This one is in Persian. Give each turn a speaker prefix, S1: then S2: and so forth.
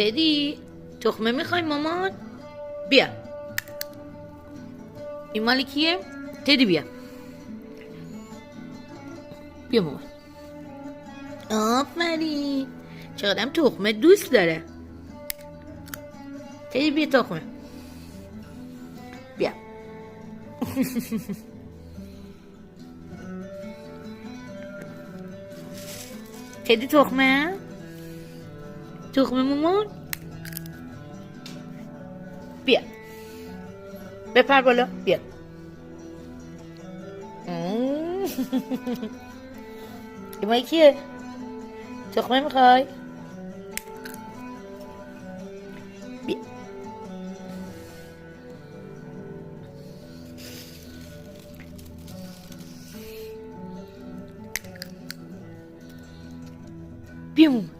S1: تدی تخمه میخوای مامان؟ بیا. این مال کیه؟ تدی بیا. بیا مامان. آفرین، چقدرم تخمه دوست داره. تدی بیا تخمه. بیا. تدی تخمه؟ تخمه مامان؟ بیا. بپر بالا. بیا. این مال کیه؟ تخمه میخوای؟ بیا. بیا مامان.